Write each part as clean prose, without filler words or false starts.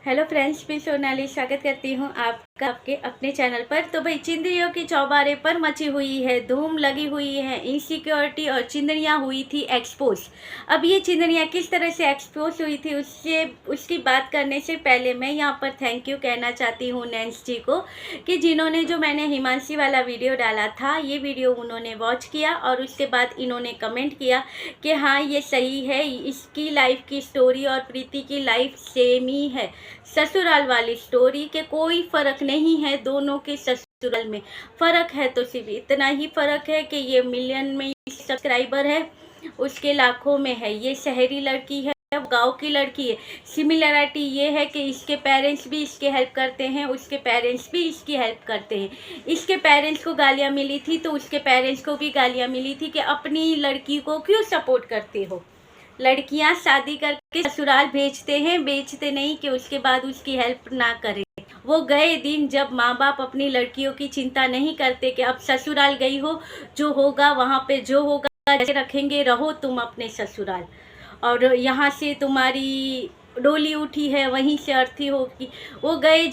Hello friends, मैं सोनाली स्वागत करती हूँ आपका आपके अपने चैनल पर। तो भाई, चिंदड़ियों की चौबारे पर मची हुई है धूम, लगी हुई है इनसिक्योरिटी और चिंदड़ियाँ हुई थी एक्सपोज। अब ये चिंदड़ियाँ किस तरह से एक्सपोज हुई थी उसकी बात करने से पहले मैं यहाँ पर थैंक यू कहना चाहती हूँ नैन्स जी को, कि जिन्होंने जो मैंने हिमांशी वाला वीडियो डाला था, ये वीडियो उन्होंने वॉच किया और उसके बाद इन्होंने कमेंट किया कि हाँ ये सही है, इसकी लाइफ की स्टोरी और प्रीति की लाइफ सेम ही है, ससुराल वाली स्टोरी के कोई फ़र्क नहीं है। दोनों के ससुराल में फ़र्क है तो सिर्फ इतना ही फ़र्क है कि ये मिलियन में सब्सक्राइबर है, उसके लाखों में है। ये शहरी लड़की है, गांव की लड़की है। सिमिलरिटी ये है कि इसके पेरेंट्स भी इसके हेल्प करते हैं, उसके पेरेंट्स भी इसकी हेल्प करते हैं। इसके पेरेंट्स को गालियाँ मिली थी तो उसके पेरेंट्स को भी गालियाँ मिली थी कि अपनी लड़की को क्यों सपोर्ट करते हो। लड़कियां शादी करके ससुराल भेजते हैं, बेचते नहीं कि उसके बाद उसकी हेल्प ना करें। वो गए दिन जब माँ बाप अपनी लड़कियों की चिंता नहीं करते कि अब ससुराल गई हो, जो होगा वहाँ पे जो होगा जैसे रखेंगे, रहो तुम अपने ससुराल, और यहाँ से तुम्हारी डोली उठी है वहीं से अर्थी होगी। वो गए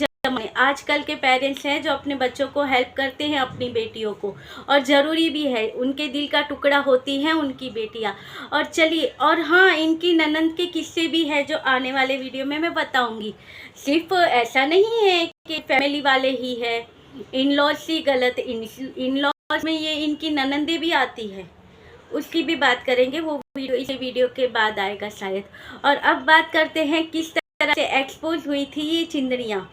आजकल के पेरेंट्स हैं जो अपने बच्चों को हेल्प करते हैं, अपनी बेटियों को, और ज़रूरी भी है, उनके दिल का टुकड़ा होती हैं उनकी बेटियां। और चलिए, और हाँ, इनकी ननंद के किस्से भी है जो आने वाले वीडियो में मैं बताऊंगी। सिर्फ ऐसा नहीं है कि फैमिली वाले ही है, इन लॉज ही गलत, इन लॉज में ये इनकी ननंदे भी आती है, उसकी भी बात करेंगे। वो वीडियो इस वीडियो के बाद आएगा शायद। और अब बात करते हैं किस तरह से एक्सपोज हुई थी ये चिंदड़ियाँ।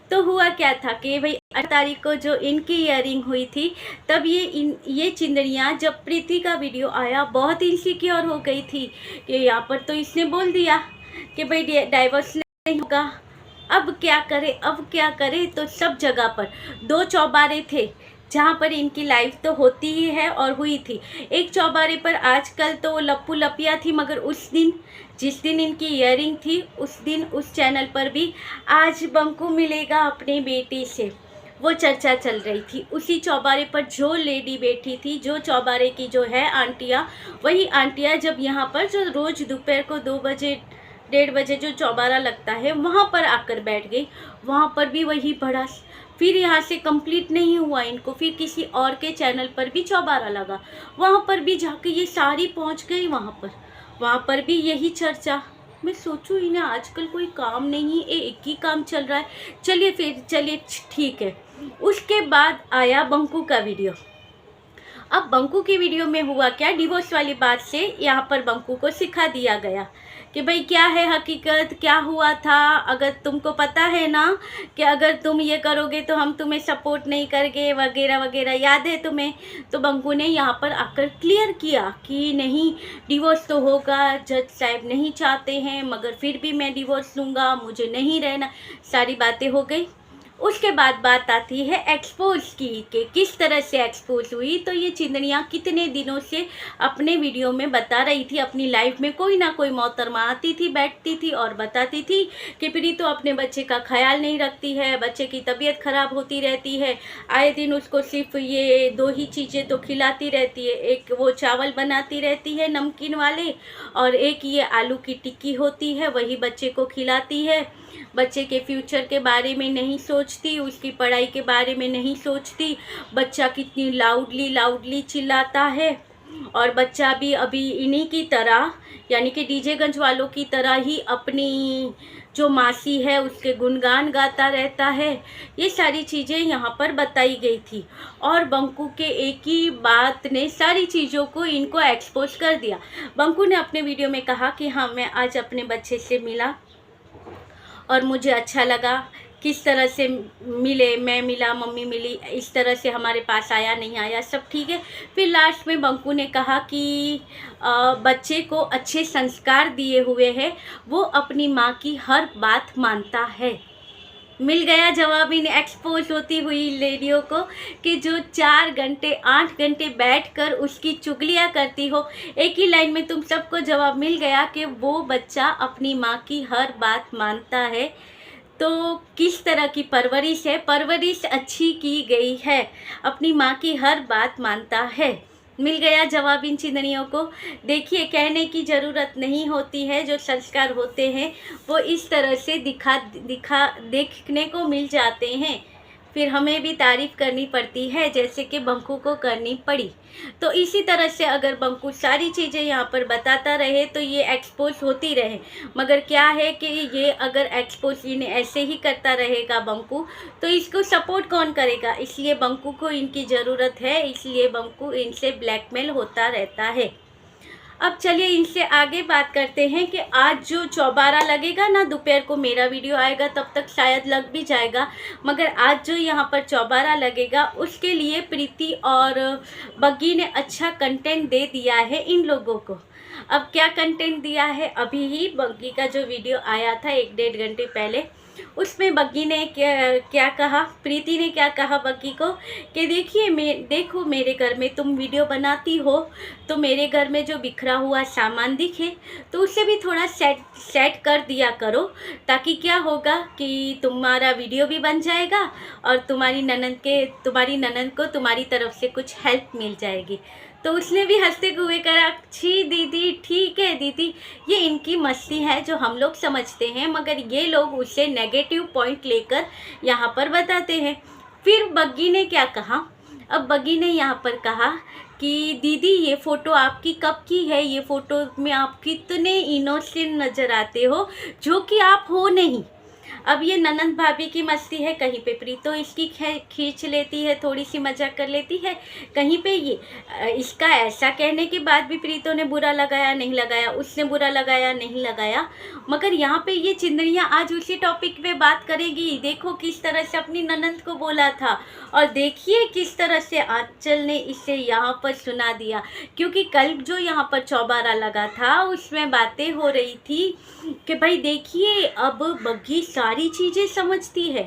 तो हुआ क्या था कि भाई 8 तारीख को जो इनकी इयरिंग हुई थी, तब ये चिंदड़ियाँ, जब प्रीति का वीडियो आया, बहुत इनसिक्योर हो गई थी कि यहाँ पर तो इसने बोल दिया कि भाई डाइवोर्स नहीं होगा, अब क्या करे, अब क्या करे। तो सब जगह पर 2 चौबारे थे जहाँ पर इनकी लाइफ तो होती ही है और हुई थी। एक चौबारे पर आजकल तो लप्पू लपिया थी, मगर उस दिन जिस दिन इनकी इयरिंग थी, उस दिन उस चैनल पर भी आज बंकू मिलेगा अपनी बेटी से, वो चर्चा चल रही थी। उसी चौबारे पर जो लेडी बैठी थी, जो चौबारे की जो है आंटियाँ, वही आंटियाँ जब यहाँ पर जो रोज़ दोपहर को 2 बजे 1:30 बजे जो चौबारा लगता है वहाँ पर आकर बैठ गई। वहाँ पर भी वही बड़ा, फिर यहाँ से कंप्लीट नहीं हुआ इनको, फिर किसी और के चैनल पर भी चौबारा लगा, वहाँ पर भी जाके ये सारी पहुँच गई। वहाँ पर भी यही चर्चा। मैं सोचूं, इन्हें आजकल कोई काम नहीं है, एक ही काम चल रहा है। चलिए ठीक है। उसके बाद आया बंकू का वीडियो। अब बंकू की वीडियो में हुआ क्या, डिवोर्स वाली बात से यहाँ पर बंकू को सिखा दिया गया कि भाई क्या है हकीकत, क्या हुआ था। अगर तुमको पता है ना कि अगर तुम ये करोगे तो हम तुम्हें सपोर्ट नहीं करेंगे वगैरह वगैरह, याद है तुम्हें। तो बंकू ने यहाँ पर आकर क्लियर किया कि नहीं, डिवोर्स तो होगा, जज साहब नहीं चाहते हैं, मगर फिर भी मैं डिवोर्स लूँगा, मुझे नहीं रहना। सारी बातें हो गई। उसके बाद बात आती है एक्सपोज की, कि किस तरह से एक्सपोज हुई। तो ये चिंदड़ियाँ कितने दिनों से अपने वीडियो में बता रही थी, अपनी लाइफ में कोई ना कोई मोहतरमा आती थी, बैठती थी और बताती थी कि प्रीति तो अपने बच्चे का ख्याल नहीं रखती है, बच्चे की तबीयत खराब होती रहती है, आए दिन उसको सिर्फ ये 2 ही चीज़ें तो खिलाती रहती है, एक वो चावल बनाती रहती है नमकीन वाले, और एक ये आलू की टिक्की होती है, वही बच्चे को खिलाती है। बच्चे के फ्यूचर के बारे में नहीं सोचती, उसकी पढ़ाई के बारे में नहीं सोचती। बच्चा कितनी लाउडली चिल्लाता है, और बच्चा भी अभी इन्हीं की तरह, यानी कि डीजेगंज वालों की तरह ही अपनी जो मासी है उसके गुणगान गाता रहता है। ये सारी चीज़ें यहाँ पर बताई गई थी, और बंकू के एक ही बात ने सारी चीज़ों को इनको एक्सपोज कर दिया। बंकू ने अपने वीडियो में कहा कि हाँ, मैं आज अपने बच्चे से मिला और मुझे अच्छा लगा, किस तरह से मिले, मैं मिला, मम्मी मिली, इस तरह से हमारे पास आया नहीं आया सब ठीक है। फिर लास्ट में बंकू ने कहा कि बच्चे को अच्छे संस्कार दिए हुए हैं, वो अपनी माँ की हर बात मानता है। मिल गया जवाब इन एक्सपोज होती हुई लेडियों को, कि जो 4 घंटे 8 घंटे बैठकर उसकी चुगलियाँ करती हो, एक ही लाइन में तुम सबको जवाब मिल गया कि वो बच्चा अपनी माँ की हर बात मानता है। तो किस तरह की परवरिश है, परवरिश अच्छी की गई है, अपनी माँ की हर बात मानता है। मिल गया जवाब इन चिंदड़ियों को। देखिए, कहने की ज़रूरत नहीं होती है, जो संस्कार होते हैं वो इस तरह से देखने को मिल जाते हैं। फिर हमें भी तारीफ़ करनी पड़ती है, जैसे कि बंकू को करनी पड़ी। तो इसी तरह से अगर बंकू सारी चीज़ें यहाँ पर बताता रहे तो ये एक्सपोज होती रहे। मगर क्या है कि ये अगर एक्सपोज इन्हें ऐसे ही करता रहेगा बंकू, तो इसको सपोर्ट कौन करेगा? इसलिए बंकू को इनकी ज़रूरत है, इसलिए बंकू इनसे ब्लैकमेल होता रहता है। अब चलिए इनसे आगे बात करते हैं कि आज जो चौबारा लगेगा ना, दोपहर को मेरा वीडियो आएगा तब तक शायद लग भी जाएगा, मगर आज जो यहाँ पर चौबारा लगेगा उसके लिए प्रीति और बग्गी ने अच्छा कंटेंट दे दिया है इन लोगों को। अब क्या कंटेंट दिया है, अभी ही बग्गी का जो वीडियो आया था 1-1.5 घंटे पहले, उसमें बग्गी ने क्या कहा, प्रीति ने क्या कहा बग्गी को कि देखो मेरे घर में तुम वीडियो बनाती हो तो मेरे घर में जो बिखरा हुआ सामान दिखे तो उसे भी थोड़ा सेट कर दिया करो, ताकि क्या होगा कि तुम्हारा वीडियो भी बन जाएगा और तुम्हारी ननंद को तुम्हारी तरफ से कुछ हेल्प मिल जाएगी। तो उसने भी हंसते हुए कहा, छी दीदी, ठीक है दीदी, ये इनकी मस्ती है जो हम लोग समझते हैं, मगर ये लोग उसे नेगेटिव पॉइंट लेकर यहाँ पर बताते हैं। फिर बग्गी ने क्या कहा, अब बग्गी ने यहाँ पर कहा कि दीदी ये फ़ोटो आपकी कब की है, ये फ़ोटो में आप कितने इनोसेंट नज़र आते हो, जो कि आप हो नहीं। अब ये ननंद भाभी की मस्ती है, कहीं पे प्रीतो इसकी खींच लेती है, थोड़ी सी मजाक कर लेती है, कहीं पे ये इसका ऐसा कहने के बाद भी प्रीतो ने बुरा लगाया नहीं लगाया, उसने बुरा लगाया नहीं लगाया, मगर यहाँ पे ये चिंदड़ियाँ आज उसी टॉपिक पे बात करेगी। देखो किस तरह से अपनी ननंद को बोला था और देखिए किस तरह से आंचल ने इसे यहाँ पर सुना दिया, क्योंकि कल जो यहाँ पर चौबारा लगा था उसमें बातें हो रही थी कि भाई देखिए अब बग्गी सारी चीज़ें समझती है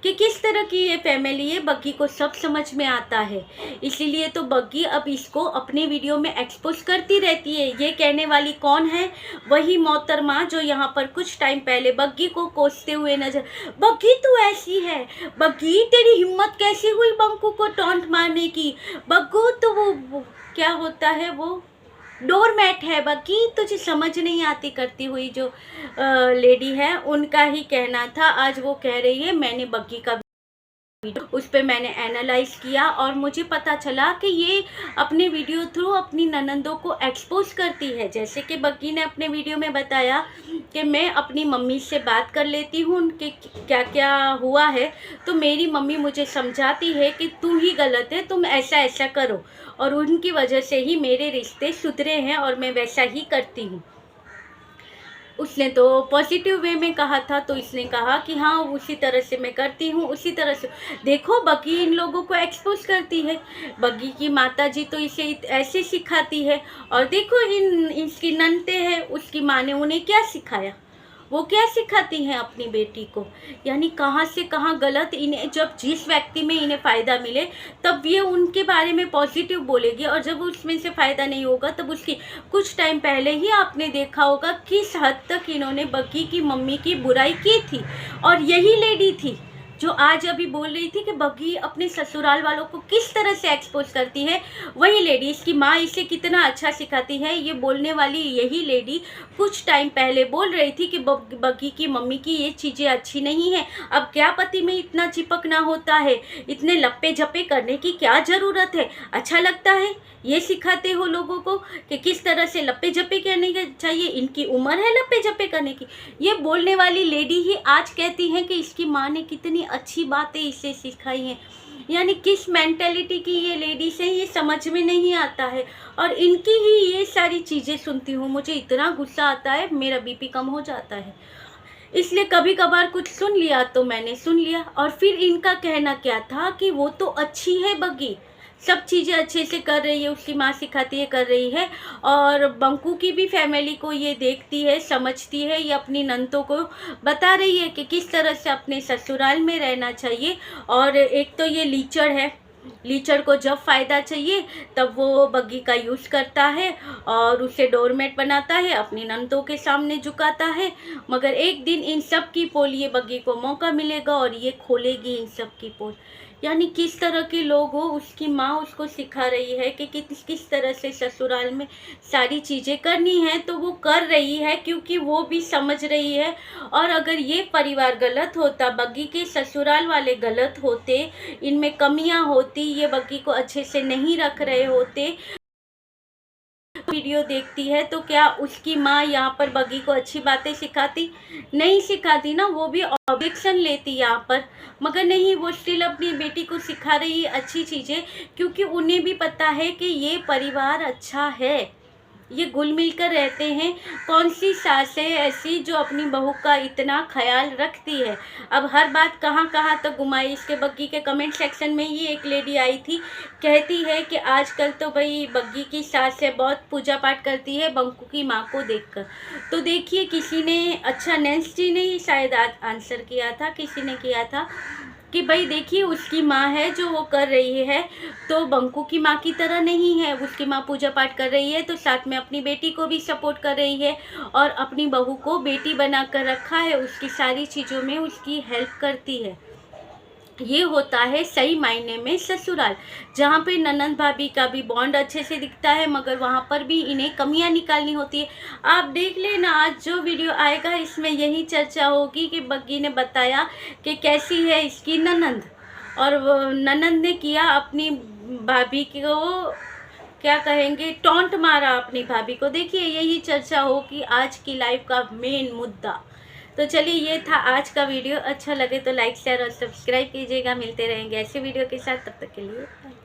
कि किस तरह की ये फैमिली है, बग्गी को सब समझ में आता है। इसीलिए तो बग्गी अब इसको अपने वीडियो में एक्सपोज करती रहती है। ये कहने वाली कौन है? वही मोहतरमा जो यहाँ पर कुछ टाइम पहले बग्गी को कोसते हुए नजर, बग्गी तू ऐसी है, बग्गी तेरी हिम्मत कैसी हुई बंकू को टॉन्ट मारने की, बग्गू तो वो क्या होता है, वो डोरमैट है बग्गी, तुझे समझ नहीं आती करती हुई जो लेडी है, उनका ही कहना था। आज वो कह रही है मैंने बग्गी का उस पर मैंने एनालाइज किया और मुझे पता चला कि ये अपने वीडियो थ्रू अपनी ननंदों को एक्सपोज करती है। जैसे कि बग्गी ने अपने वीडियो में बताया कि मैं अपनी मम्मी से बात कर लेती हूँ उनके क्या क्या हुआ है, तो मेरी मम्मी मुझे समझाती है कि तू ही गलत है, तुम ऐसा ऐसा करो, और उनकी वजह से ही मेरे रिश्ते सुधरे हैं और मैं वैसा ही करती हूँ। उसने तो पॉजिटिव वे में कहा था, तो इसने कहा कि हाँ उसी तरह से मैं करती हूँ, उसी तरह से। देखो बग्गी इन लोगों को एक्सपोज करती है, बग्गी की माता जी तो इसे ऐसे सिखाती है, और देखो इसकी ननते हैं, उसकी माँ ने उन्हें क्या सिखाया, वो क्या सिखाती हैं अपनी बेटी को। यानी कहाँ से कहाँ गलत, इन्हें जब जिस व्यक्ति में इन्हें फ़ायदा मिले तब ये उनके बारे में पॉजिटिव बोलेगी, और जब उसमें से फ़ायदा नहीं होगा तब उसकी, कुछ टाइम पहले ही आपने देखा होगा किस हद तक इन्होंने बग्गी की मम्मी की बुराई की थी, और यही लेडी थी जो आज अभी बोल रही थी कि बग्गी अपने ससुराल वालों को किस तरह से एक्सपोज करती है। वही लेडी, इसकी माँ इसे कितना अच्छा सिखाती है, ये बोलने वाली यही लेडी कुछ टाइम पहले बोल रही थी कि बग्गी की मम्मी की ये चीज़ें अच्छी नहीं है। अब क्या पति में इतना चिपकना होता है, इतने लप्पे झप्पे करने की क्या ज़रूरत है, अच्छा लगता है ये सिखाते हो लोगों को कि किस तरह से लप्पे झप्पे करने के चाहिए, इनकी उम्र है लप्पे झप्पे करने की। ये बोलने वाली लेडी ही आज कहती हैं कि इसकी माँ ने कितनी अच्छी बातें इसे सिखाई हैं। यानी किस मेंटेलिटी की ये लेडीज है, ये समझ में नहीं आता है, और इनकी ही ये सारी चीज़ें सुनती हूँ, मुझे इतना गुस्सा आता है, मेरा बीपी कम हो जाता है। इसलिए कभी कभार कुछ सुन लिया तो मैंने सुन लिया। और फिर इनका कहना क्या था कि वो तो अच्छी है बग्गी, सब चीज़ें अच्छे से कर रही है, उसकी माँ सिखाती है कर रही है, और बंकू की भी फैमिली को ये देखती है समझती है, ये अपनी नंदों को बता रही है कि किस तरह से अपने ससुराल में रहना चाहिए। और एक तो ये लीचड़ है, लीचड़ को जब फ़ायदा चाहिए तब वो बग्गी का यूज़ करता है और उसे डोरमेट बनाता है, अपनी नंदों के सामने झुकाता है, मगर एक दिन इन सब की पोल ये बग्गी को मौका मिलेगा और ये खोलेगी इन सब की पोल। यानी किस तरह के लोग हो, उसकी माँ उसको सिखा रही है कि किस किस तरह से ससुराल में सारी चीज़ें करनी है, तो वो कर रही है क्योंकि वो भी समझ रही है। और अगर ये परिवार गलत होता, बग्गी के ससुराल वाले गलत होते, इनमें कमियां होती, ये बग्गी को अच्छे से नहीं रख रहे होते, वीडियो देखती है, तो क्या उसकी माँ यहाँ पर बग्गी को अच्छी बातें सिखाती? नहीं सिखाती ना, वो भी ऑब्जेक्शन लेती यहाँ पर। मगर नहीं, वो स्टिल अपनी बेटी को सिखा रही है अच्छी चीज़ें, क्योंकि उन्हें भी पता है कि ये परिवार अच्छा है, ये घुल मिल कर रहते हैं। कौन सी सास है ऐसी जो अपनी बहू का इतना ख्याल रखती है? अब हर बात कहाँ कहाँ तक घुमाई। इसके बग्गी के कमेंट सेक्शन में ही एक लेडी आई थी, कहती है कि आजकल तो भाई बग्गी की सास है, बहुत पूजा पाठ करती है बंकू की माँ को देखकर। तो देखिए, किसी ने, अच्छा नैन्स जी ने ही शायद आंसर किया था, किसी ने किया था कि भाई देखिए, उसकी माँ है जो वो कर रही है, तो बंकू की माँ की तरह नहीं है। उसकी माँ पूजा पाठ कर रही है तो साथ में अपनी बेटी को भी सपोर्ट कर रही है, और अपनी बहू को बेटी बना कर रखा है, उसकी सारी चीज़ों में उसकी हेल्प करती है। ये होता है सही मायने में ससुराल, जहाँ पे ननंद भाभी का भी बॉन्ड अच्छे से दिखता है, मगर वहाँ पर भी इन्हें कमियाँ निकालनी होती है। आप देख लेना, आज जो वीडियो आएगा इसमें यही चर्चा होगी कि बग्गी ने बताया कि कैसी है इसकी ननंद, और वो ननंद ने किया अपनी भाभी को, क्या कहेंगे, टॉन्ट मारा अपनी भाभी को। देखिए, यही चर्चा होगी आज की लाइफ का मेन मुद्दा। तो चलिए, ये था आज का वीडियो। अच्छा लगे तो लाइक शेयर और सब्सक्राइब कीजिएगा। मिलते रहेंगे ऐसे वीडियो के साथ, तब तक के लिए बाय।